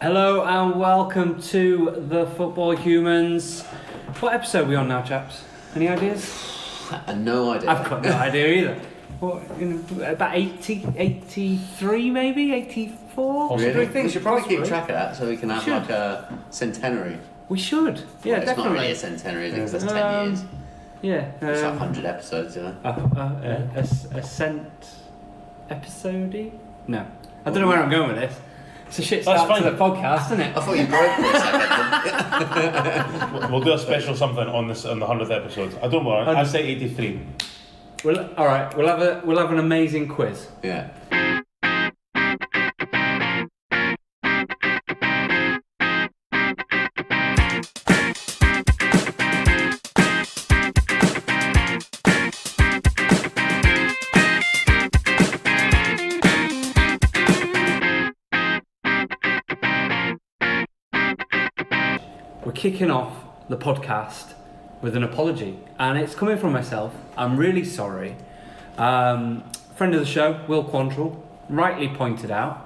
Hello and welcome to the Football Humans. What episode are we on now, chaps? Any ideas? No idea. I've got no idea either. What, about 80, 83 maybe? 84? Really? We We should probably keep track of that so we can have like a centenary. We should. Yeah, It's definitely. not really a centenary, because that's 10 years. Yeah. It's like 100 episodes, you know. A cent episode? No. I don't know where I'm going with this. It's a shit start to the podcast, isn't it? I thought you broke for a second. We'll do a special something on the 100th episode. I don't worry. I say 83. All right. We'll have an amazing quiz. Yeah. We're kicking off the podcast with an apology, and it's coming from myself. I'm really sorry. Friend of the show, Will Quantrill, rightly pointed out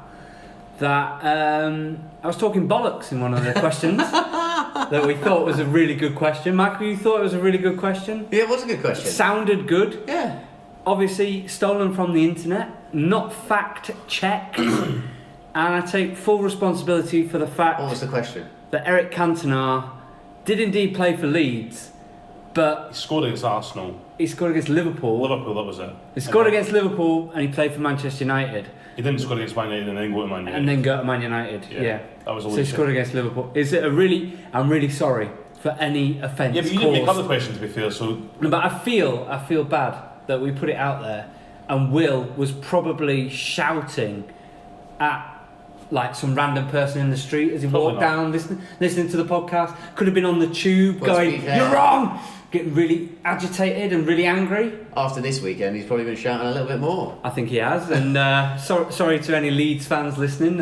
that I was talking bollocks in one of the questions that we thought was a really good question. Michael, you thought it was a really good question? Yeah, it was a good question. Sounded good. Yeah. Obviously stolen from the internet, not fact checked, and I take full responsibility for the fact What was the question? that Eric Cantona did indeed play for Leeds, but He scored against Arsenal. he scored against Liverpool. Liverpool, that was it. He scored against Liverpool and he played for Manchester United. He didn't score against Man United and then go to Man United. And then go to Man United. Yeah. That was a So he lead scored against Liverpool. Is it I'm really sorry for any offence. Yeah, but you didn't make up the question, to be fair, so... No, but I feel bad that we put it out there and Will was probably shouting at like some random person in the street as he Probably walked not. down listening to the podcast. Could have been on the tube Well, to going, be fair- "You're wrong!" Getting really agitated and really angry. After this weekend, he's probably been shouting a little bit more. I think he has. And sorry to any Leeds fans listening.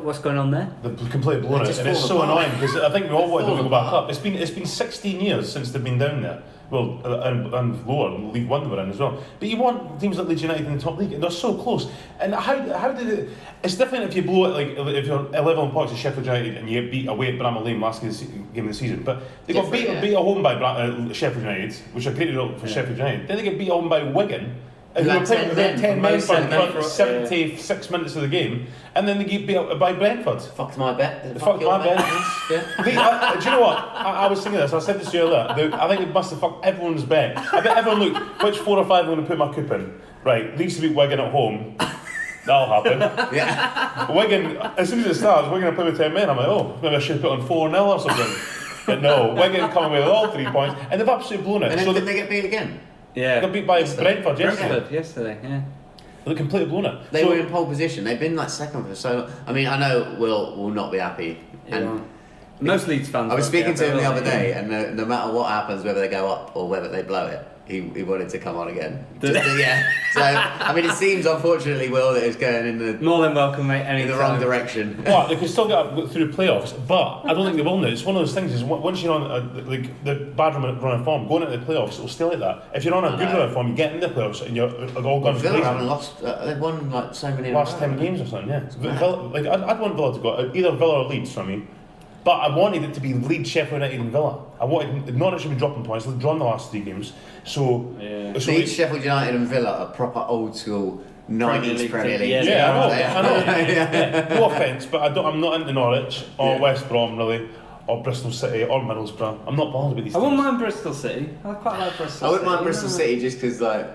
What's going on there? The complete blown it, just and it's so fallen apart. annoying because I think we all wanted them to go Fallen back apart. up. It's been 16 years since they've been down there. Well, and lower, League One they were in as well. But you want teams like Leeds United in the top league, and they're so close. And how did it? It's different if you blow it, like if you're 11 points to Sheffield United and you get beat away at Bramall Lane last game of the season. But they got Different, beat at home by Sheffield United, which are great result for Sheffield United. Then they get beat at home by Wigan. And Who they had were playing 10 with men 10 for men most for of the game. 76 minutes of the game, and then they get beat up by Brentford. Fucked my bet. Fuck your my bet. Yeah. Do you know what? I was thinking this. I said this to you earlier. I think it must have fucked everyone's bet. I bet everyone looked which 4 or 5 I'm going to put my coup in. Right, Leeds to beat Wigan at home. That'll happen. Yeah. Wigan, as soon as it starts, Wigan are playing with 10 men. I'm like, oh, maybe I should put on 4-0 or something. But no, Wigan come away with all 3 points, and they've absolutely blown it. And then So did they get beat again? Yeah. they got beat by Brentford yesterday. Brentford yesterday. Yeah. They've completely blown it. They So- were in pole position. They've been like second for so long. I mean, I know Will not be happy. And Most Leeds fans. I was won't be speaking to him the happy, other will they? day, and no matter what happens, whether they go up or whether they blow it, he wanted to come on again. Did Just to- yeah. So I mean, it seems unfortunately, Will, that it's going in the More than welcome, mate. in the wrong direction. What, they can still get up through playoffs, but I don't think they will now. It's one of those things, is once you're on like the bad run of form, going into the playoffs, it'll stay like that. If you're on a good run of form, you get in the playoffs and you're all guns Villa blazing. haven't lost. They've won like so many. in a Last row. 10 games or something, yeah. Villa, like, I'd want Villa to go, either Villa or Leeds for me. But I wanted it to be Leeds, Sheffield United and Villa. I wanted, Norwich should be dropping points, they've drawn the last 3 games. So, Leeds, Sheffield United, and Villa are proper old school 90s Premier League. Yeah, I know. Yeah. No offence, but I'm not into Norwich or West Brom really, or Bristol City or Middlesbrough. I'm not bothered with these I teams. wouldn't mind Bristol City. I quite like Bristol City. I wouldn't mind Bristol City just because, like,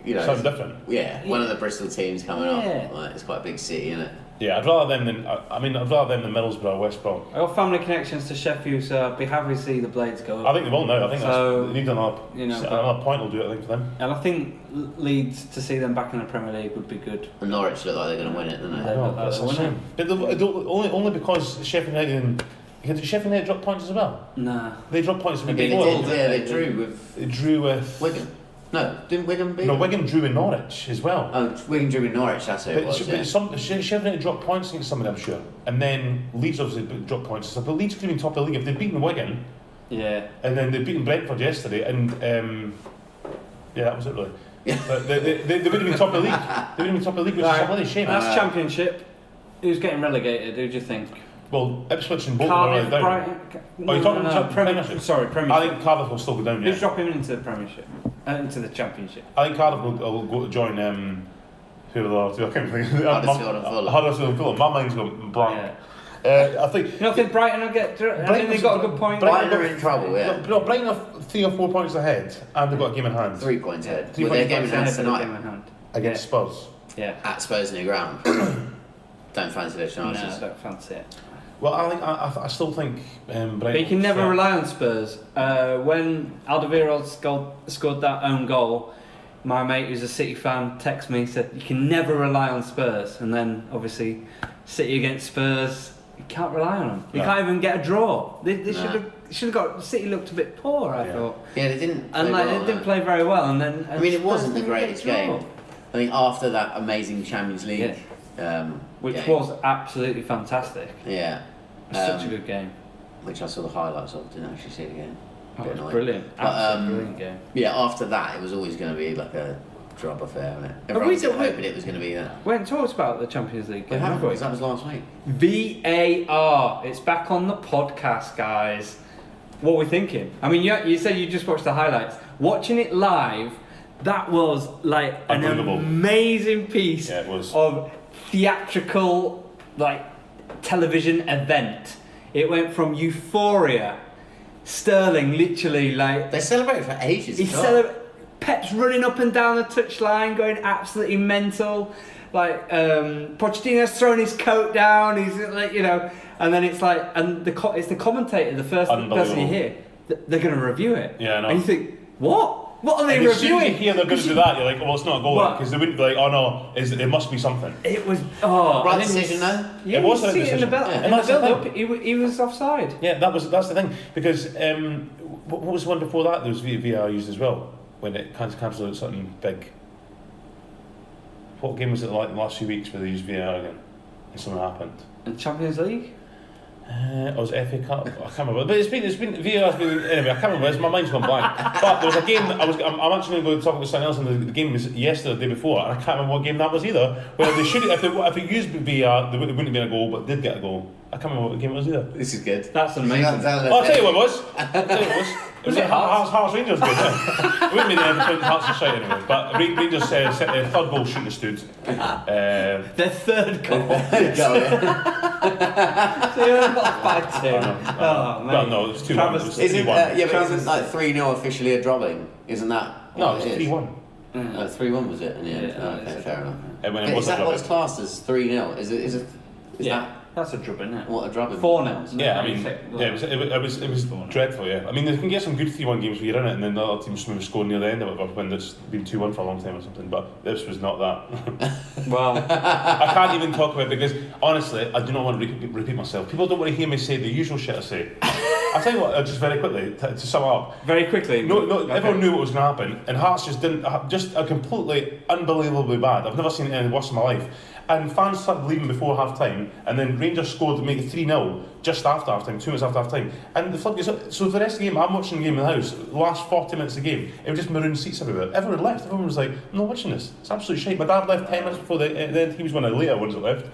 you know. Sounds different. Yeah, one of the Bristol teams coming Yeah. up. Like, it's quite a big city, isn't it? Yeah, I'd rather them than I'd rather them than Middlesbrough or West Brom. I got family connections to Sheffield, so I'd be happy to see the Blades go up. I think they will now. I think So, they need another, another point will do it, I think, for them. And I think Leeds, to see them back in the Premier League would be good. And Norwich look like they're going to win it, don't they? Yeah. No, that's a shame. But only because Sheffield United and Sheffield United dropped points as well. Nah. They dropped points They before. did, yeah, they drew with They drew with Wigan. No, didn't Wigan beat No, them? Wigan drew in Norwich as well. Oh, Wigan drew with Norwich, that's who it was, yeah. Sheffield United dropped points against somebody, I'm sure. And then Leeds obviously dropped points. So, but Leeds could have been top of the league if they'd beaten Wigan. Yeah. And then they'd beaten Brentford yesterday. And yeah, that was it really. But they would have been top of the league. They would have been top of the league, which is a bloody shame. That's Championship. Who's getting relegated? Who do you think? Well, Ipswich and Bolton are Cardiff, down. Brighton. Oh, you're talking about Premiership. Premiership? Sorry, Premiership. I think Cardiff will still go down. Who's Yeah. dropping into the Premiership? Into the Championship. I think Cardiff will go to join. Who are the last two? I can't think. Huddersfield and Fulham. Huddersfield and Fulham. My mind's gone blank. I think. You don't think Brighton will get? I mean, they've got a good point. Brighton are in trouble, yeah. No, Brighton are 3 or 4 points ahead, and they've got a game in hand 3 points ahead. 3 With their points game in ahead hand Game in tonight hand. against Spurs. Yeah. at Spurs New Ground. Don't fancy those No, chances. I don't fancy it. Well, I still think Brighton. But you can never rely on Spurs. When Alderweireld scored that own goal, my mate who's a City fan texted me and said you can never rely on Spurs. And then obviously City against Spurs, you can't rely on them. You No. can't even get a draw. They No. should have got. City looked a bit poor, I thought, Yeah, they didn't. and play well, they didn't no. play very well. And then I mean, it wasn't the Spurs didn't greatest get a draw. game. I think after that amazing Champions League, Which game, was absolutely fantastic. yeah, It was such a good game. which I saw the highlights of. Didn't actually see it again. Oh, Bit it was annoying. brilliant. But, Absolutely brilliant game. Yeah, after that, it was always going to be like a drop affair, wasn't it? we Everyone was don't- hoping it was going to be that. We haven't talked about the Champions League We game, haven't, have we? because that was last week. VAR. It's back on the podcast, guys. What are we thinking? I mean, you said you just watched the highlights. Watching it live, that was like an Unbelievable. amazing piece Yeah, it was. of theatrical, like, television event. It went from euphoria, Sterling literally like They celebrated for ages. he as well. Pep's running up and down the touchline, going absolutely mental. Like Pochettino's throwing his coat down. He's like, and then it's like, and it's the commentator, the first person you hear. They're going to review it. Yeah, I know. And you think, what? What are they And as soon as reviewing? you hear they're going to do that, you're like, well, it's not a goal, What? because they wouldn't be like, oh no, it must be something. It was Right I didn't decision, though? Yeah, It was you a see it in the decision. build, Yeah. in And the that's the build thing. up. He was offside. Yeah, that's the thing, because what was the one before that? There was VAR used as well when it cancelled out something big. What game was it like the last few weeks where they used VAR again and something happened? In Champions League. It was FA Cup. I can't remember. But it's been VAR's been anyway. I can't remember. My mind's gone blank. But there was a game that I'm actually going to talk about something else. And the game was yesterday, the day before, and I can't remember what game that was either. Where they should if they used VAR, it wouldn't have been a goal, but did get a goal. I can't remember what game it was either. This is good. That's amazing. I'll tell you what it was. It was Hearts Rangers game. Yeah. It wouldn't be there between Hearts and Shite anyway. But Rangers set their third goal shooting the stood. Their third goal. Go, yeah. So you're not by two. Oh, Oh, well, mate. no, it was 2-1. Travis- It was Isn't 3-1. yeah, but isn't like 3-0 officially a dropping? Isn't that? No, what it was is? 3-1. 3-1 was it? Yeah. Yeah, Okay, fair enough. And when it Is was a that what's dropping. classed as 3-0? Is Yeah, that's a drub, isn't it? that what a dropping? 4-0. Yeah, I mean, it was dreadful. Yeah, I mean, they can get some good 3-1 games where you're in it, and then the other teams maybe score near the end of it, when it's been 2-1 for a long time or something. But this was not that. Well, I can't even talk about it because honestly, I do not want to repeat myself. People don't want to hear me say the usual shit I say. I'll tell you what, just very quickly to sum up. very quickly. No, Okay. everyone knew what was going to happen, and Hearts just didn't. Just a completely unbelievably bad. I've never seen anything worse in my life. And fans started leaving before half time, and then Rangers scored to make it 3-0 just after half time, 2 minutes after half time. And the floodgates up. So for the rest of the game, I'm watching the game in the house. The last 40 minutes of the game, it was just maroon seats everywhere. Everyone left. Everyone was like, I'm not watching this. It's absolute shite. My dad left 10 minutes before the end. He was one of the later ones that left. It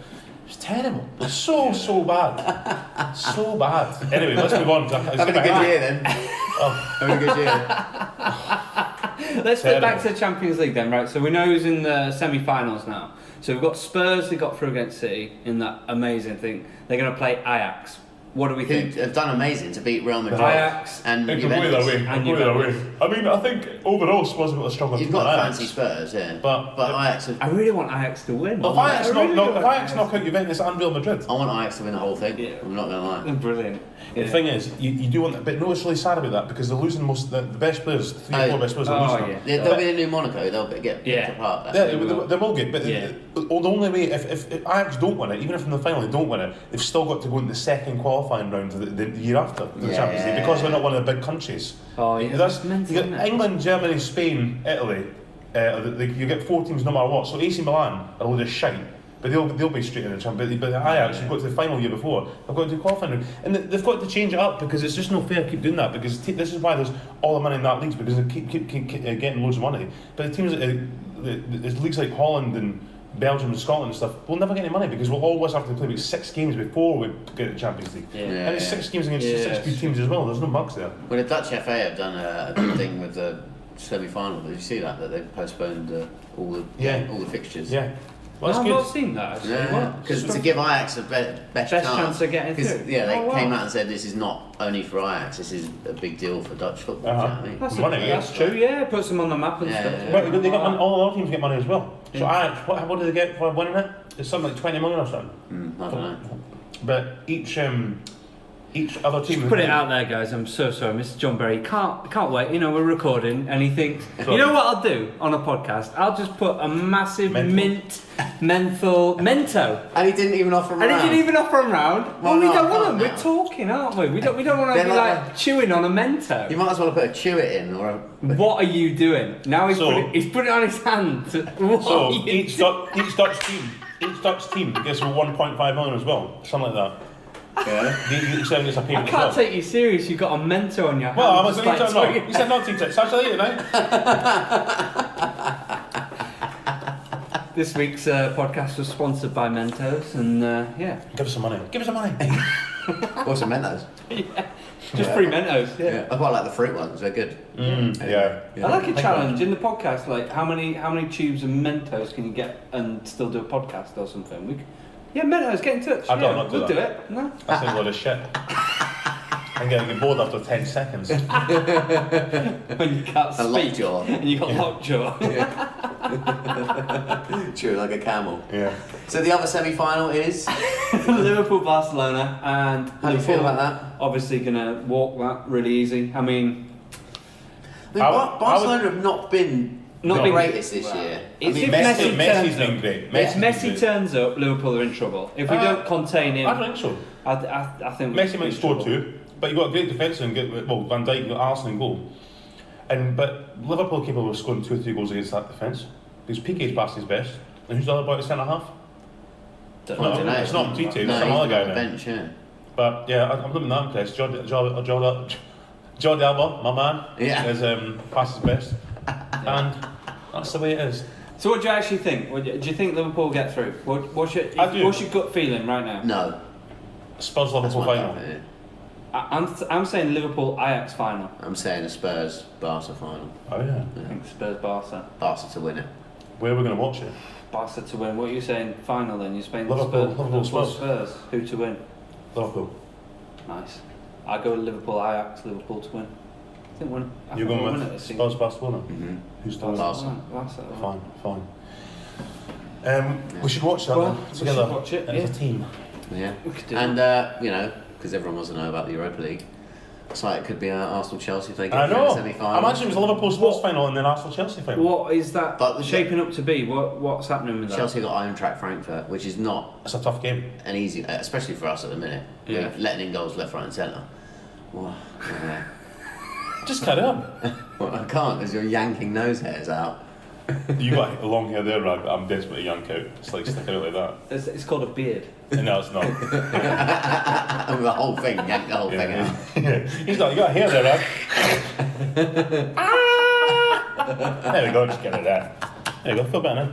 was terrible. So bad. So bad. Anyway, let's move on. Having a good year then. Oh. Having a good year. Let's get back to the Champions League then, right? So we know who's in the semi-finals now. So we've got Spurs, they got through against City in that amazing thing. They're going to play Ajax. What do we Who think? have done amazing to beat Real Madrid Ajax and It can go either Juventus. way. And Go either way. Juventus. I mean, I think overall Spurs have got a stronger You've team got than to Ajax. fancy Spurs, yeah. But Ajax have, I really want Ajax to win. If Ajax I really do want knock out Juventus and Real Madrid. I want Ajax to win the whole thing. Yeah. I'm not going to lie. They're brilliant. The thing is, you do want that, but no, it's really sad about that because they're losing the best players, 3 or 4 best players are losing. yeah. They'll be a new Monaco. They'll get picked apart. Yeah, they will get, but Yeah. the only way, if Ajax don't win it, even if in the final they don't win it, they've still got to go into the second qualifying round of the year after the Champions League because they're not one of the big countries. Oh, yeah. That's Mental, you isn't get it? England, Germany, Spain, Italy. You get 4 teams no matter what. So AC Milan are a load of shite. But they'll be straight in the Champions. But Ajax, who've got to the final year before, they've got to do qualifying round. And they've got to change it up because it's just no fair to keep doing that. Because this is why there's all the money in that league because they keep getting loads of money. But the teams, there's leagues like Holland and Belgium and Scotland and stuff, we'll never get any money because we'll always have to play about 6 games before we get the Champions League. And it's 6 games against 6 good teams as well. There's no bugs there. Well, the Dutch FA have done a good thing with the semi-final. Did you see that they've postponed all the fixtures? Yeah. Well, I've that's not good. seen that actually. Yeah, because to give Ajax a best chance of getting through. Yeah, they Oh, wow. came out and said this is not only for Ajax, this is a big deal for Dutch football. Do you know what I mean? That's true, yeah. Puts them on the map and stuff. But they got money, all the other teams get money as well. So Ajax, what do they get for winning it? It's something like 20 million or something. I don't know. But each other team. Just put it out there, guys. I'm so sorry, Mr. John Berry. Can't wait. You know, we're recording, and he thinks, you know what I'll do on a podcast? I'll just put a massive menthol mento. And he didn't even offer them round. Well, we don't want them. now. We're talking, aren't we? We don't want to be like chewing on a mento. You might as well have put a chew it in or a... What are you doing? Now he's put it on his hand. So each Dutch team gets 1.5 million as well, something like that. Yeah. It's a payment I can't take you serious. You've got a mento on your hand. Well, I was going to you said not to touch. Actually, you know. This week's podcast was sponsored by Mentos, and yeah. Give us some money. Give us some money. What's some Mentos? Just free Mentos. Yeah. I quite like the fruit ones. They're good. Yeah. I like a challenge in the podcast. Like, how many tubes of Mentos can you get and still do a podcast or something? Mentos, get in touch. I'd not do we'll that. do it. No. That sounds like a shit. I'm getting bored after 10 seconds. When you can't speak. Lockjaw. And you got lockjaw. Chew like a camel. Yeah. So the other semi-final is... Liverpool, Barcelona, and How do you feel about that? Obviously going to walk that really easy. I mean, Barcelona have not been the greatest this year. It's if Messi's been great. If Messi turns up, Liverpool are in trouble. If we don't contain him, I think so. I think Messi might score 2, but you've got a great defence and Van Dijk, you've got Arsenal in goal. But Liverpool are capable of scoring 2 or 3 goals against that defence. Because Piqué's past his best. And who's the other boy at centre half? It's not Tite, it's some other guy now. Bench, yeah. But yeah, I'm looking that impressed. Jordi Alba, my man, is past his best. And that's the way it is. So what do you actually think? Do you think Liverpool will get through? What's your gut feeling right now? No. Spurs Liverpool final. I'm saying Liverpool Ajax final. I'm saying a Spurs Barca final. Oh yeah. I think Spurs Barca. Barca to win it. Where are we going to watch it? Barca to win. What are you saying? Final then? You're saying Liverpool Spurs. Who to win? Liverpool. Nice. I go with Liverpool Ajax. Liverpool to win. You're going with Spurs Barcelona? Who's still Barca. Fine. We should watch that then, together. We should watch it, as a team. Yeah. We could do And because everyone wants to know about the Europa League, it's like it could be Arsenal Chelsea if they I get through know. the semi-final. I imagine it was a Liverpool Spurs final and then Arsenal Chelsea final. What is that But shaping up to be? What's happening with Chelsea got Eintracht Frankfurt, which is not It's a tough game. an easy, especially for us at the minute. Yeah. Letting in goals left, right, and centre. Well, Just carry on. well, I can't because you're yanking nose hairs out. You got long hair there, Wragg, but I'm desperate to yank out. It's like sticking out like that. that? It's called a beard. No, it's not. And the whole thing, yank the whole thing out. He's not. You got hair there, Wragg. There we go. Just get it out. There you go. Feel better now.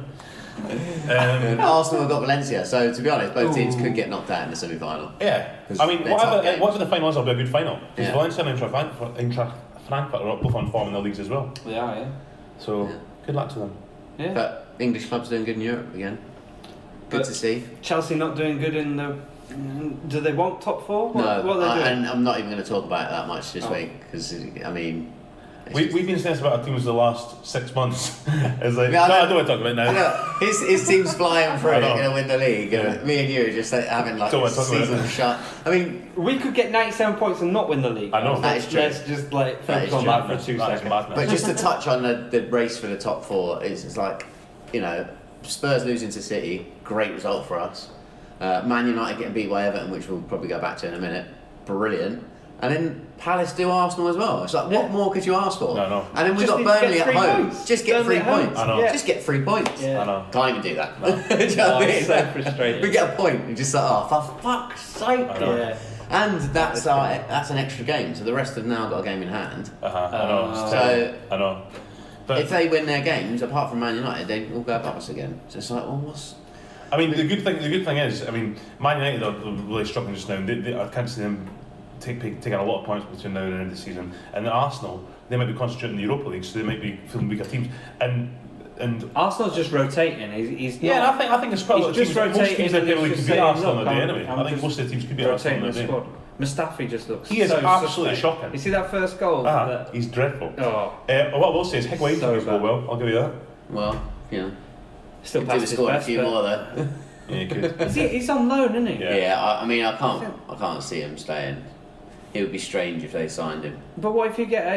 Arsenal have got Valencia, so to be honest, both teams could get knocked out in the semi-final. Yeah. 'Cause I mean, they're top games. whatever the final is, will be a good final. Because Yeah. Valencia and Eintracht Frankfurt are both on form in their leagues as well. Yeah. So good luck to them. Yeah. But English clubs doing good in Europe again. Good But to see. Chelsea not doing good in the. Do they want top 4? What are they doing? And I'm not even going to talk about it that much this week because I mean. We've been saying this about our teams the last 6 months. It's like, Yeah, I don't want to talk about it now. His team's flying through, I know. going to win the league, and me and you are just like, having like Don't a want to talk about season it. shut. I mean, We could get 97 points and not win the league. I know. That is true. Let's just like That focus is on true. that for 2 That is seconds. madness. but just to touch on the race for the top 4 is like, Spurs losing to City, great result for us. Man United getting beat by Everton, which we'll probably go back to in a minute, brilliant. And then Palace do Arsenal as well. It's like, what more could you ask for? No. And then we've Just got need to get Burnley at 3 home. points. Just get Burnley 3 at home. points. I know. Yeah. Just get 3 points. Yeah. I know. Can't even do that. Do you know what I it's mean? so frustrating. We get a point. You're just like, oh, for fuck's sake. I know. Yeah. And that's an extra game. So the rest have now got a game in hand. I know. So I know. But if they win their games, apart from Man United, they all go above us again. So it's like, well, what's... I mean, the good thing is, I mean, Man United are really struggling just now. I can't see them taking a lot of points between now and the end of the season. And Arsenal, they might be concentrating on the Europa League, so they might be feeling weaker teams. And Arsenal's just rotating. He's not, I think it's quite a lot of teams. Most teams in the Premier League could beat Arsenal in a day anyway. I think most of the teams could beat Arsenal in a day. Mustafi just looks He is so absolutely suspect. shocking. You see that first goal? He's dreadful. Oh. What I will say is Higuain So plays bad. well. I'll give you that. Well, you know, Still could do past with his scoring a best. few but- more though. Yeah, good. He's on loan, isn't he? Yeah. Yeah, I mean, I can't see him staying. It would be strange if they signed him. But what if you get are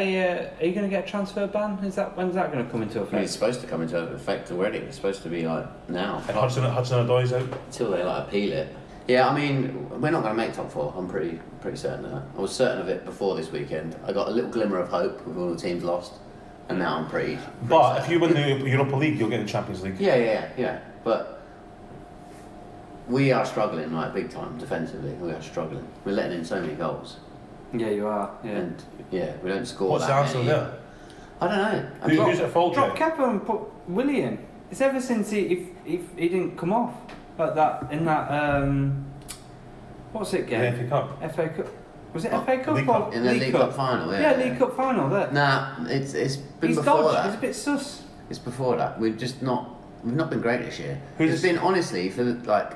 you going to get a transfer ban? When's that going to come into I mean, effect? it's supposed to come into effect already. It's supposed to be like now. And Hudson-Odoi's out. Until they like appeal it. Yeah, I mean, we're not going to make top four. I'm pretty certain of that. I was certain of it before this weekend. I got a little glimmer of hope with all the teams lost, and now I'm pretty But certain. if you win the Europa League, you'll get the Champions League. Yeah. But we are struggling like big time defensively. We are struggling. We're letting in so many goals, Yeah, you are. Yeah. and we don't score What's the that answer many. there? I don't know. I mean, Who's at fault? Drop Jay? Kepa and put Willie in. It's ever since he didn't come off like that in that what's it The game? FA Cup. FA Cup. Was it Oh, FA Cup League or Cup. in the League Cup final, Yeah, League Cup final. There. Nah, it's been He's before dodged. that. He's a bit sus. It's before that. We've not been great this year. Who's- It's been honestly I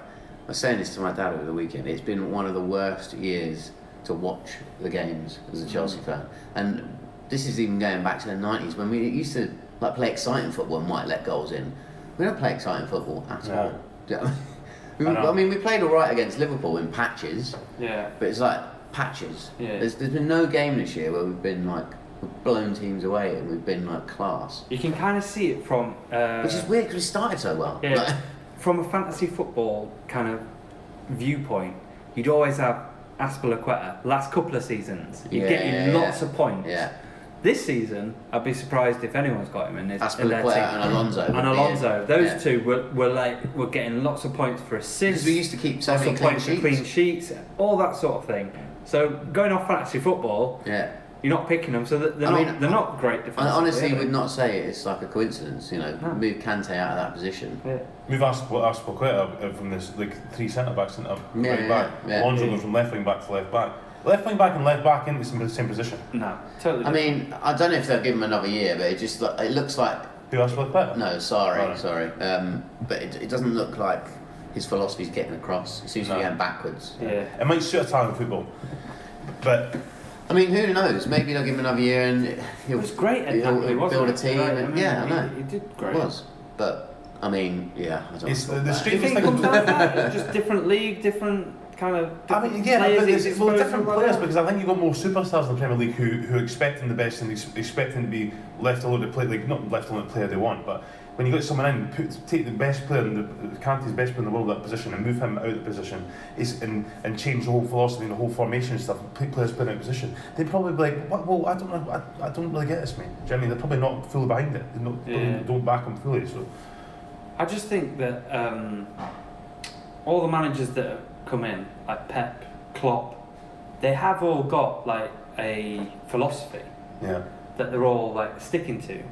was saying this to my dad over the weekend. It's been one of the worst years to watch the games as a Chelsea fan, and this is even going back to the 90s when we used to play exciting football and might let goals in. We don't play exciting football at No. all. Do you know what I mean? I know. I mean, we played all right against Liverpool in patches, Yeah. but it's like patches. Yeah. There's been no game this year where we've blown teams away and we've been class, You can kind of see it from. which is weird because we started so well. Yeah. Like- From a fantasy football kind of viewpoint, you'd always have Aspilicueta. Last couple of seasons, you're getting lots of points. Yeah. This season, I'd be surprised if anyone's got him in their Aspilicueta team. and Alonso. And would be Alonso, it. those Yeah. two were getting lots of points for assists. Because we used to keep so lots many of clean points for sheets. clean sheets, all that sort of thing. So going off fantasy football, Yeah. you're not picking them, so they're not great I defensively. honestly are they? would not say it's like a coincidence. No. Move Kante out of that position. Yeah. Move Aspilicueta from this three centre backs into right back. Yeah. Alonso goes from left wing back to left back. Left wing back and left back in the same position. No, totally. I mean, I don't know if they'll give him another year, but it looks like Who Aspilicueta? no, sorry. Right. But it doesn't look like his philosophy's getting across. It seems to be No. going backwards. yeah. It might suit Italian football, but I mean, who knows? Maybe they'll give him another year and It he'll was great at he'll Napoli, wasn't build a it? team. Right, I And, mean, I know. He did great. It was, but I mean, yeah, I don't. it's know the Do you strangest think it thing. comes down to that? It's just different league, different kind of. I mean, yeah, players but he's it's well, exposed different to, players whatever. because I think you've got more superstars in the Premier League who are expecting the best and expecting to be left alone to play, not left alone to play they want, but when you get someone in, take the best player, Kante's best player in the world in that position and move him out of the position and change the whole philosophy and the whole formation and stuff, players playing out of position, they'd probably be like, well, I don't know, I don't really get this, mate. Do you know what I mean? They're probably not fully behind it. They don't back him fully, so. I just think that all the managers that have come in, like Pep, Klopp, they have all got a philosophy Yeah. that they're all sticking to.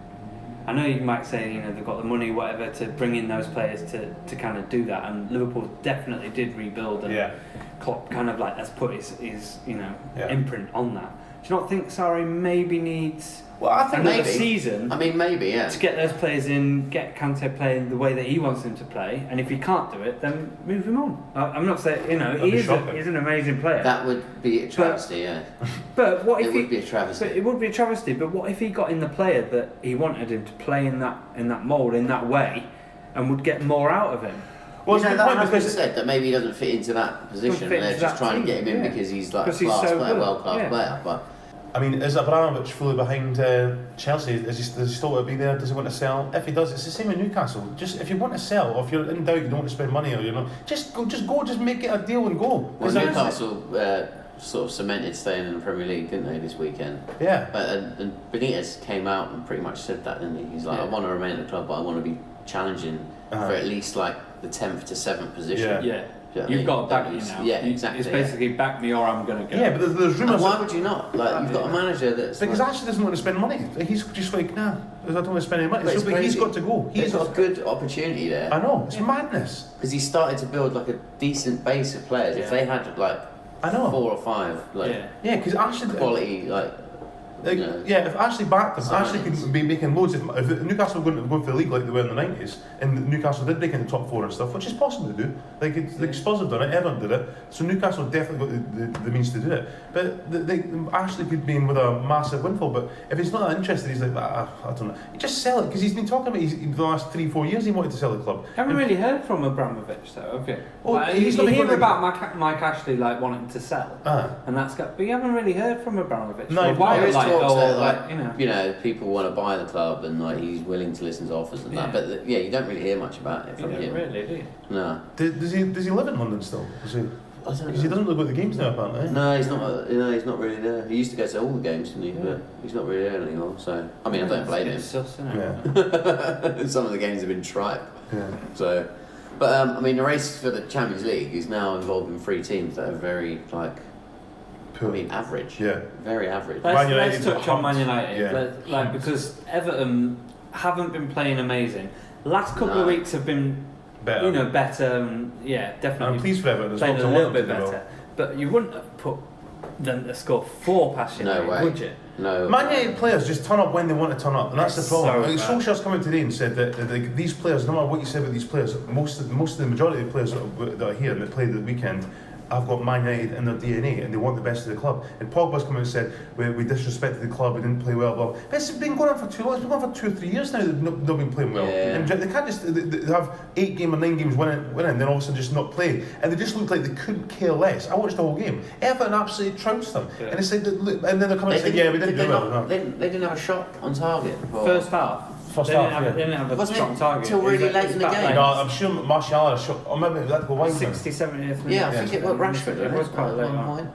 I know you might say they've got the money, whatever, to bring in those players to kind of do that, and Liverpool definitely did rebuild, and Yeah. Klopp kind of has put his Yeah. imprint on that. Do you not think Sarri maybe needs Well, I think another maybe. season I mean, maybe, yeah. to get those players in, get Kante playing the way that he wants him to play, and if he can't do it, then move him on. I'm not saying That'd he be is shocking. he's an amazing player. That would be a travesty, yeah. But what if It he? would be a travesty. But it would be a travesty. But what if he got in the player that he wanted him to play in that mould, in that way, and would get more out of him? Well, it's a that good point has been because said that maybe he doesn't fit into that position. fit And they're into just that trying to team, get him in yeah. because he's like a Because he's class so player, good, world class yeah. player. But I mean, is Abramovich fully behind Chelsea? Does he still want to be there? Does he want to sell? If he does, it's the same with Newcastle. Just if you want to sell, or if you're in doubt, you don't want to spend money, or you're not, just make it a deal and go. well, 'Cause Newcastle sort of cemented staying in the Premier League, didn't they, this weekend? yeah, But and Benitez came out and pretty much said that, didn't he? He's like, Yeah. I want to remain at the club, but I want to be challenging Uh-huh. for at least the 10th to 7th position. Yeah. Do you know what I You've mean? got to back Don't me use- now. Yeah, exactly. It's basically back me or I'm going to go. Yeah, but there's And rumours. why would you not? Like, you've got a manager that's. Because like, Ashley doesn't want to spend money. He's just like, nah, I don't want to spend any money. But it's But he's crazy. got to go. He's got a good opportunity there. I know, it's madness. Because he started to build like a decent base of players. If Yeah. they had like I know. 4 or 5 like Yeah, because Ashley. quality like. Like, you know, yeah, if Ashley backed them, signings. Ashley could be making loads. If Newcastle were going to go for the league like they were in the 90s, and Newcastle did break into the top 4 and stuff, which is possible to do. Like Spurs have done it, Everton did it, so Newcastle definitely got the means to do it. But Ashley could be in with a massive windfall. But if he's not that interested, he's like, I don't know. You just sell it because he's been talking about the last 3-4 years he wanted to sell the club. Haven't really heard from Abramovich though, have you? Oh, Like, he's you not hear even- about Mike Ashley like wanting to sell, and that's got. But you haven't really heard from Abramovich. No, For a while, there is like, talks that, like, you know, people want to buy the club and like he's willing to listen to offers and that. Yeah. But yeah, you don't really hear much about it You from don't him. really, do you? No, Does he live in London still? I don't Because he know. doesn't look at the games now, apparently. No, he's not. No, he's not really there. He used to go to all the games, didn't he? But he's not really there anymore. So I mean, I don't blame him. It's sus, isn't it? Yeah. Some of the games have been tripe. Yeah. So, but I mean, the race for the Champions League is now involving 3 teams that are very like. I mean, average. Yeah. Very average. Man Let's United's touch on Man humped. United, Yeah. like because Everton haven't been playing amazing. Last couple of No. weeks have been, Better. you know, better. And, yeah, definitely. I'm pleased for Everton. There's playing lots a of little work bit to do. better, but you wouldn't have put them to score 4 past No United, way. would you? No. Man United players just turn up when they want to turn up, and that's the So problem. Like, bad. Solskjaer's come out today and said that these players, no matter what you say about these players, most of the majority of the players that are here and that played the weekend have got Man United in their DNA and they want the best of the club. And Pogba's come out and said, we disrespected the club, we didn't play well, blah. But it's been going on for too long. It's been going on for 2 or 3 years now. They've not been playing well. Yeah. And they can't just they have 8 games or 9 games winning, then all of a sudden just not play. And they just looked like they couldn't care less. I watched the whole game. Everton absolutely trounced them. Yeah. And it's like, and then they're coming and saying, yeah, we didn't do well. No. They didn't have a shot on target. First half. First they half, didn't have, yeah. they didn't have a Wasn't strong it target. till really It was late in the back game? like No, I'm sure Martial had a shot, or maybe that go wide. 60, 70th minute. Yeah, I think it was Rashford. It was quite late one on. point.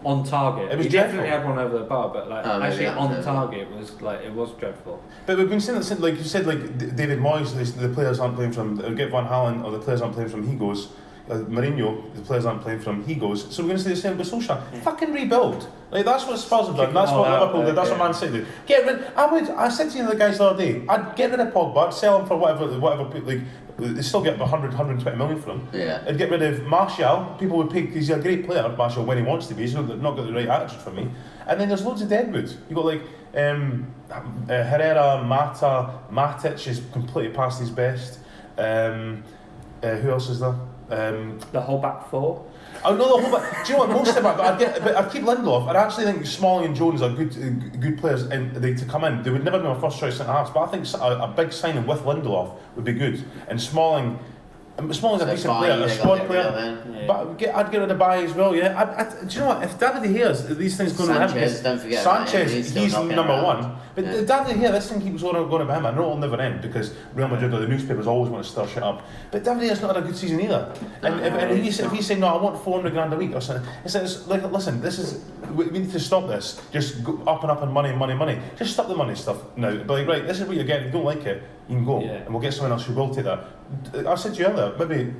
On target. It was He definitely dreadful. had one over the bar, but like Oh, maybe actually that on was it. target was like it was dreadful. But we've been saying that, like you said, like David Moyes, the players aren't playing from. Get Van Halen, or the players aren't playing from. He goes. Mourinho, the players aren't playing from. He goes. So we're going to say the same with Solskjaer. Yeah. Fucking rebuild. Like that's what Spurs have done. Kick That's them all what out, Liverpool did. That's yeah. what Man City did. Get rid. I said to you the guys the other day. I'd get rid of Pogba. I'd sell him for whatever. Like they still get 100, 120 million for him. Yeah. I'd get rid of Martial. People would pay. He's a great player, Martial, when he wants to be. He's not got the right attitude for me. And then there's loads of deadwood. You got like Herrera, Mata, Matic is completely past his best. Who else is there? The whole back 4. Oh no, the whole. Do you know what? Most of them, but I'd keep Lindelof. I'd actually think Smalling and Jones are good players, and to come in. They would never be my first choice centre halves, but I think a big signing with Lindelof would be good. And Smalling's a So decent Bailly, player, a they got squad get rid of player. him. Yeah. But I'd get rid of Bailly as well. Yeah. Do you know what? If David De Gea, these things going to Sanchez, him. don't forget about him, Sanchez, he's still he's knocking number around. 1. But Yeah. David De Gea, this thing keeps going about him. I know it'll never end because Real Madrid or the newspapers always want to stir shit up. But David De Gea's not had a good season either. And if he's saying no, I want 400 grand a week or something, it's like listen, we need to stop this. Just go up and up and money. Just stop the money stuff now. But like, right, this is what you're getting. If you don't like it, you can go, Yeah. and we'll get someone else who will take that. I said to you earlier, maybe.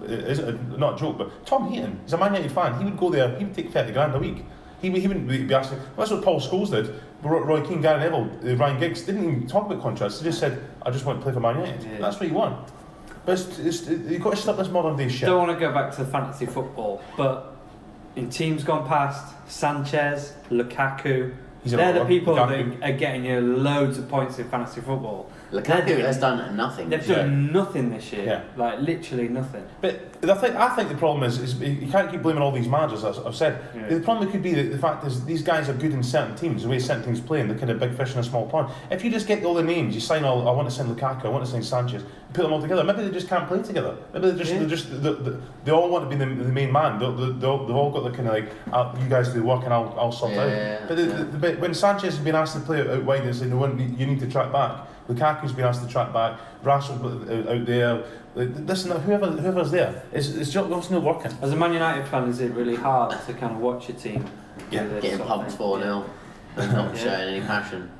Is it not a joke, but Tom Heaton, he's a Man United fan. He would go there. He would take 30 grand a week. He wouldn't be asking. That's what Paul Scholes did. Roy Keane, Gary Neville, Ryan Giggs didn't even talk about contracts. They just said, "I just want to play for Man United." Yeah. That's what you want. But you've got to stop this modern day shit. Don't want to go back to fantasy football, but in teams gone past, Sanchez, Lukaku, He's a they're the lot. people Lukaku. that are getting you loads of points in fantasy football. Lukaku has done nothing. They've this year. done nothing this year, Yeah. like literally nothing. But I think the problem is you can't keep blaming all these managers, as I've said. Yeah. The problem could be that the fact is these guys are good in certain teams, the way certain teams play, and they're kind of big fish in a small pond. If you just get all the names, you sign all, I want to sign Lukaku, I want to sign Sanchez, put them all together, maybe they just can't play together. Maybe they all want to be the main man. They've all got the kind of like, you guys do the work and I'll sort Yeah. out. But when Sanchez has been asked to play out wide and say, no, you need to track back, Lukaku's been asked to track back, Rashford out there, this and that, whoever's there, it's just not working. As a Man United fan, is it really hard to kind of watch your team do Yeah, this Getting sort of pumped thing? 4-0 and not Yeah. showing any passion.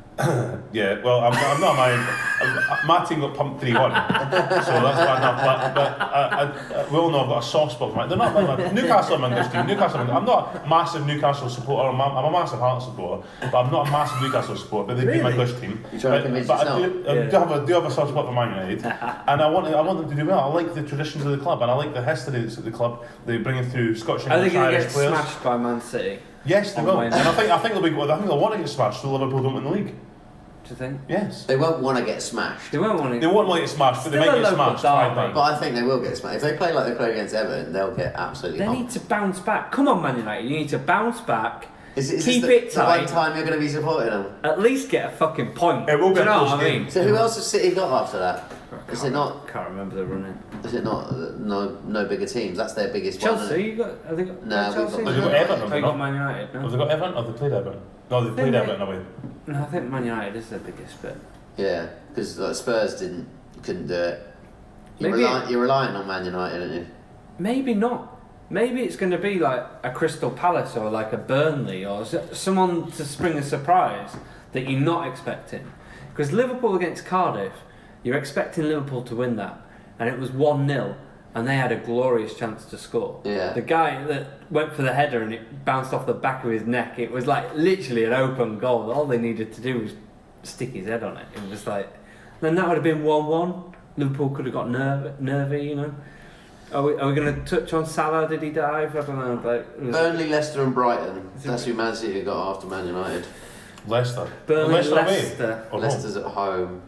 Yeah, well, I'm not my team got pumped 3-1, so that's bad enough. But we all know I've got a soft spot for mine. They're not like Newcastle are my English team. I'm not a massive Newcastle supporter. I'm a massive Hearts supporter, but I'm not a massive Newcastle supporter. But they've been my English team. You're trying to convince but yourself. I do have a soft spot for Man United, and I want them to do well. I like the traditions of the club, and I like the history of the club. They bring it through Scottish Are they English, going to Irish get players. smashed by Man City? Yes, they on will, Wednesday? and I think they'll want to get smashed so Liverpool don't win the league. Do you think? Yes. They won't want to get smashed. They won't want to. They won't like it smashed, but they Still might a get local smashed. derby. But I think they will get smashed. If they play like they played against Everton, they'll get absolutely They pumped. need to bounce back. Come on, Man United. You need to bounce back. Is keep this it the one tight. time you're going to be supporting them? At least get a fucking point. It will be Do you a know close what I game. mean? So who else has City got after that? Is it not? Can't remember the running. Is it not? No bigger teams. That's their biggest one. isn't Chelsea, it? you got? Have they got? No, we've Chelsea? got Have they got Everton, Have have they they got not? Man United? No. Have they got Everton or have they played Everton? No, they played they- Everton away. No, I think Man United is the biggest bit. Yeah, because like, Spurs couldn't do it. Maybe- You're relying on Man United, aren't you? Maybe not. Maybe it's going to be like a Crystal Palace or like a Burnley or someone to spring a surprise that you're not expecting. Because Liverpool against Cardiff, you're expecting Liverpool to win that, and it was 1-0, and they had a glorious chance to score. Yeah. The guy that went for the header and it bounced off the back of his neck, it was like literally an open goal. All they needed to do was stick his head on it. It was like, then that would have been 1-1. Liverpool could have got nervy, you know. Are we going to touch on Salah? Did he dive? I don't know. But Burnley, Leicester, and Brighton. Is it- That's who Man City got after Man United. Leicester. Burnley, Leicester away. Leicester. Or Leicester's at home.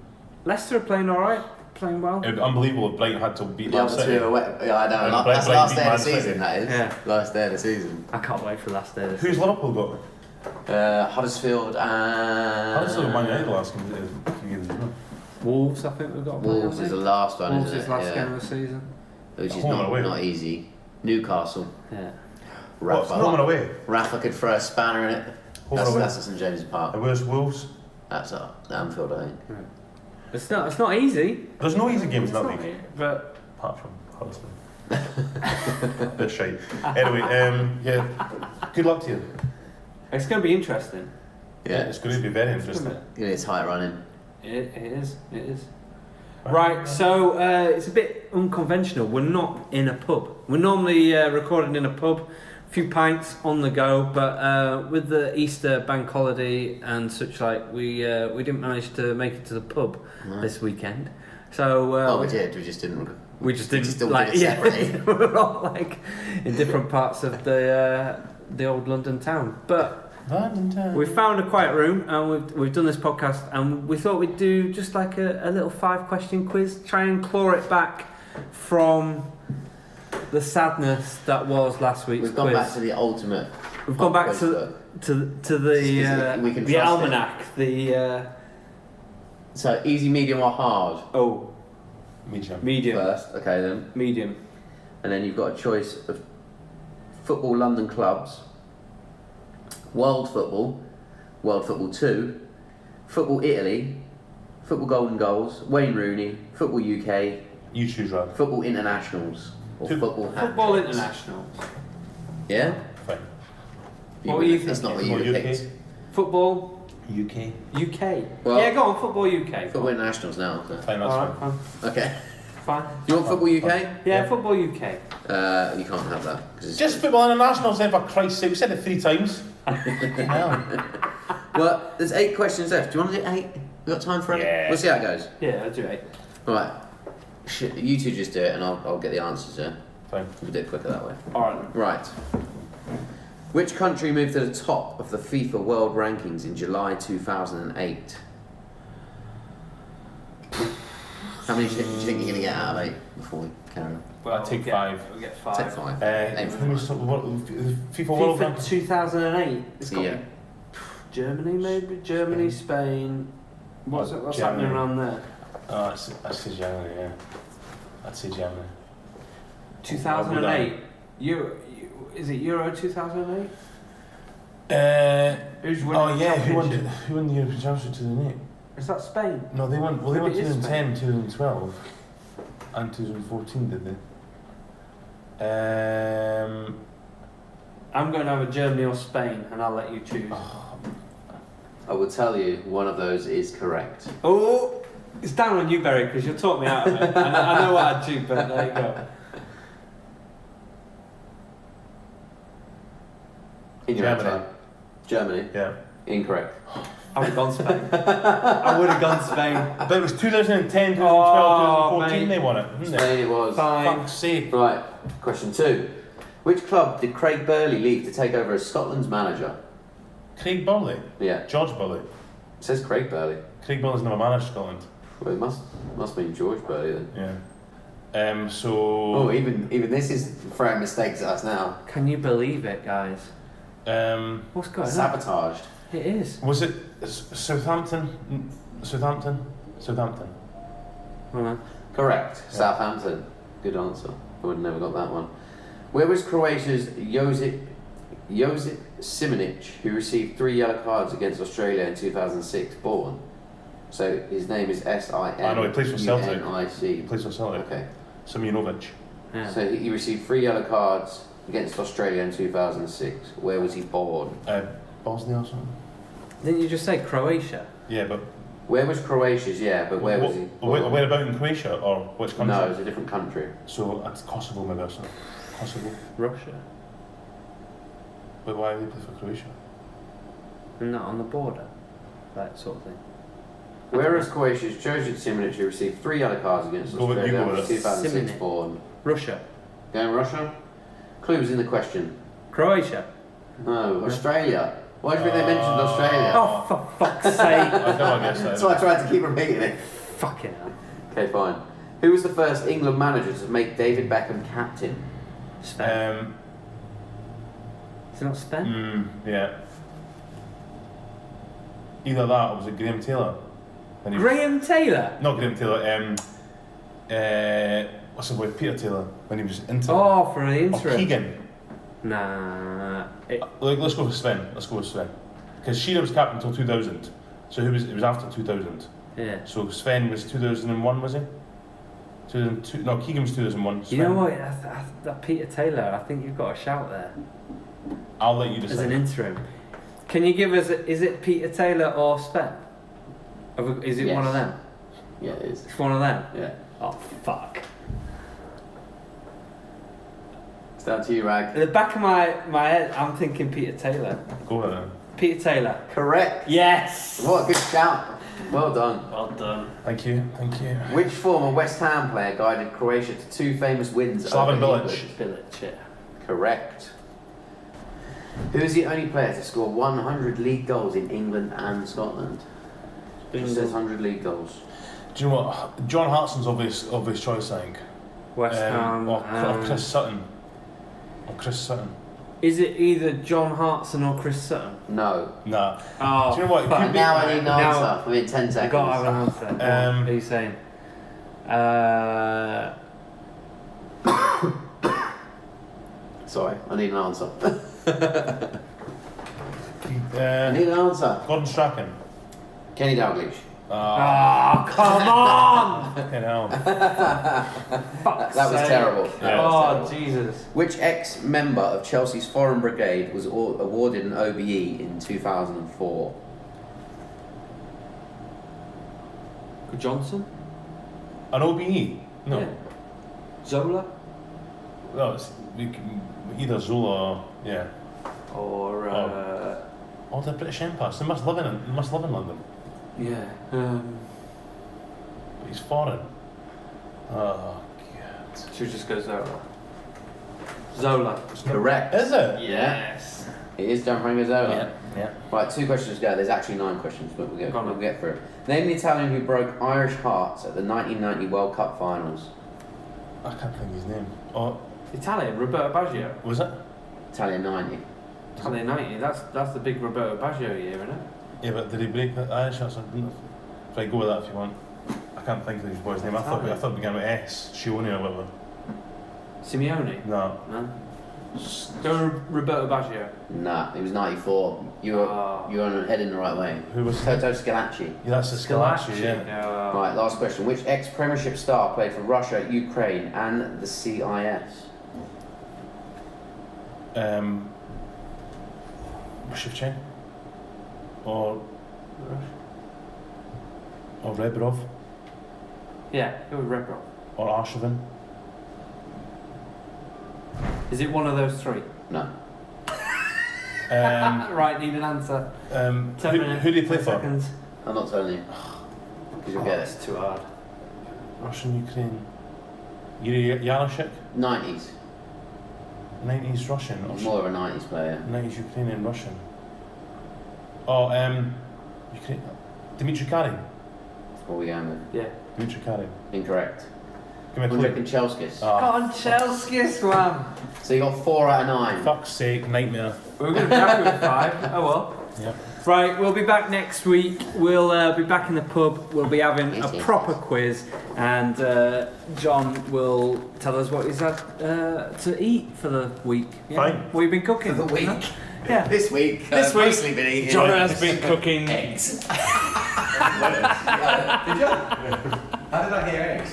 Leicester are playing all right, playing well. It would be unbelievable if Brighton had to beat The Man other City. two are away. Yeah, I know. And That's Brighton last beat day of Man the City. season, that is. Yeah. Last day of the season. I can't wait for the last day. Of the Who's Liverpool got? Huddersfield and... Huddersfield Man United last few years, isn't it? Wolves, I think we've got. Wolves is the last one, Wolves isn't is it? last Yeah. game of the season. Which is Home and away. not easy. Newcastle. Yeah. What's Rafa. home and away? Rafa could throw a spanner in it. Home and away. That's at St James's Park. And where's Wolves? That's at Anfield, I think. It's not easy. There's no easy games in that It's not league, easy, but apart from Huddersfield. Bit shite. Anyway, yeah. Good luck to you. it's going to be interesting. Yeah. It's going to be very interesting. Give it tight running. It is. Right, so it's a bit unconventional. We're not in a pub. We're normally recording in a pub, a few pints on the go, but with the Easter bank holiday and such like, we didn't manage to make it to the pub this weekend. So We did. We just didn't. We just didn't still like did it separately. we're all like in different parts of the old London town, but. We found a quiet room and we've done this podcast, and we thought we'd do just like a little 5-question quiz, try and claw it back from the sadness that was last week's We've gone quiz. back to the ultimate. We've gone back quiz to the we can the trust almanac, the So easy, medium, or hard? medium First, okay then. medium. And then you've got a choice of football London clubs, World Football 2, Football Italy, Football Golden Goals, Wayne Rooney, Football UK, You choose, Rad. Football Internationals, or Football hat Football tricks. internationals. Yeah? Fine. What were you That's not what thinking? you would have Football picked. Football UK. UK. Well- Yeah, go on, football UK. Football Internationals now. So. Fine, that's Alright, fine. fine. Okay. Fine. You want Football UK? Yeah, football UK. You can't have that. 'Cause it's Just football internationals then, for Christ's sake. We said it 3 times. Hell. Well, there's 8 questions left. Do you want to do 8? We got time for 8? Yeah. We'll see how it goes. Yeah, I'll do it. Right. You two just do it and I'll get the answers, yeah? Fine. We'll do it quicker that way. Alright. Right. Which country moved to the top of the FIFA World Rankings in July 2008? How many do you think you're going to get out of 8 before we carry on? Well, I'll take 5. We'll get 5. Take 5. Who was FIFA World FIFA Ranking? 2008. It's got Yeah. Germany, maybe? Germany, Spain. What's Germany. happening around there? Oh, I'd say Germany, yeah. I'd say Germany. 2008. Is it Euro 2008? Who's winning Oh the yeah, championship? who won the European Championship 2008? Is that Spain? No, they won. Well, they won Maybe it is 2010, 2012, and 2014, did they? I'm going to have a Germany or Spain, and I'll let you choose. Oh, I will tell you, one of those is correct. Oh, it's down on you, Barry, because you taught me out of it. I know what I'd do, but there you go. In your Germany. answer. Germany. Yeah. Incorrect. I would have gone Spain. I would have gone Spain. But it was 2010, 2012, Oh, 2014 mate. they won it, didn't they? Spain it was. Fine. Fuck's sake. Right, question 2. Which club did Craig Burley leave to take over as Scotland's manager? Craig Burley. Yeah, George Burley. it says Craig Burley. Craig Burley's never managed Scotland. Well, it must mean George Burley then. Yeah. Oh, even this is throwing mistakes at us now. Can you believe it, guys? What's going on? Sabotaged. It is. Was it Southampton? Southampton? Hold on. Correct. Yeah. Southampton. Good answer. I would have never got that one. Where was Croatia's Josip Simonic, who received 3 yellow cards against Australia in 2006, born? So his name is S-I-M. I know, he plays for Celtic. He N-I-C. plays for Celtic. Okay. Simjonovic. Yeah. So he received 3 yellow cards against Australia in 2006. Where was he born? Bosnia or something? Didn't you just say Croatia? Yeah, but Where was Croatia's? Yeah, but where was he? born? where about in Croatia or which country? No, it was a different country. So it's Kosovo maybe or something. Kosovo. Russia. But why do they play for Croatia? And not on the border. That sort of thing. Where is Croatia's Josip Simonic, who received 3 yellow cards against Go with- you Australia go in with it. 2006, Simonic. born? Russia. Going Russia? Clues in the question. Croatia. No, Australia. Why do you think they mentioned Australia? Oh, for fuck's sake. I never guessed that. That's why I tried to keep repeating it. Fucking hell. Okay, fine. Who was the first England manager to make David Beckham captain? Spain. Is it not Spain? Yeah. Either that or was it Graham Taylor? And he- Graham Taylor? Not Graham Taylor. What's the word? Peter Taylor when he was interim. Oh, for an Or interim. Keegan. Nah. Let's go with Sven. Because Shearer was captain until 2000. So it was after 2000. Yeah. So Sven was 2001, was he? 2002. No, Keegan was 2001. You Sven. know what? That Peter Taylor, I think you've got a shout there. I'll let you As decide. an interim. Can you give us, is it Peter Taylor or Sven? Is it Yes. one of them? Yeah, it is. It's one of them? Yeah. Oh, fuck. It's down to you, Wragg. In the back of my head, I'm thinking Peter Taylor. Go ahead then. Peter Taylor. Correct. Yes! What a good shout. Well done. Well done. Thank you. Which former West Ham player guided Croatia to 2 famous wins Slaven over Bilic. England? Bilic, yeah. Correct. Who is the only player to score 100 league goals in England and Scotland? Just says 100 league goals. Do you know what? John Hartson's obvious choice, I think. West Ham. Or Chris Sutton. Is it either John Hartson or Chris Sutton? No. Nah. Oh, Do you know what? It fuck. could be- Now I need an Now- answer within 10 I've seconds. got to have an answer. Go on, What are you saying? Sorry, I need an answer. I Uh, need an answer. Gordon Strachan. Kenny Dalglish. Oh, come on! Fucking hell. Fuck's That was sake. terrible. Yeah. That was Oh, terrible. Jesus. Which ex-member of Chelsea's Foreign Brigade was awarded an OBE in 2004? Johnson? An OBE? No. Yeah. Zola? No, it's either Zola or yeah. Or, Oh, the British Empire. They must live in London. yeah. But he's foreign. Oh god. Should we just go Zola? Zola. Correct. Is it? Yes. It is Gianfranco Zola. Yeah. Right, 2 questions to go. There's actually 9 questions, but Go on. we'll get through it. Name the Italian who broke Irish hearts at the 1990 World Cup finals. I can't think of his name. Oh, Italian, Roberto Baggio. was it? Italian 90. Italian 90, that's the big Roberto Baggio year, isn't it? Yeah, but did he break the Irish hearts? Right, go with that if you want. I can't think of his boy's name. I thought it began with S. Shione or whatever. Simeone? No. No? Go Roberto Baggio. Nah, it was 94. You were heading the right way. Who was? Toto Scalacci. Yeah, that's the Scalacci. Yeah. Right, last question. Which ex-Premiership star played for Russia, Ukraine, and the CIS? Shevchenko or Or Rebrov. Yeah, go with Rebrov. Or Arshavin. Is it one of those three? No. Right, need an answer. 10 minutes. Who do you play 10 for? seconds. I'm not telling you. Because you'll get It's it. too hard. Russian, Ukraine. Yuri Yaroshek? 90s. 90s Russian. Or More of a 90s player. 90s Ukrainian Russian. Oh, Ukraine. Dmitry Karin. What are we going with? Yeah. Dmitry Karin. Incorrect. Give me a Wonder clue. Kanchelskis. Go on, Chelsea, man. So you got 4 out of 9. Fuck's sake, nightmare. We're going to be happy with 5. Oh well. Yep. Right, we'll be back next week. We'll be back in the pub. We'll be having a proper quiz, and John will tell us what he's had to eat for the week. Yeah? Fine. What you've been cooking For the week? Yeah. This week, This week, mostly been eating John has been cooking eggs. Did you? How did I hear eggs?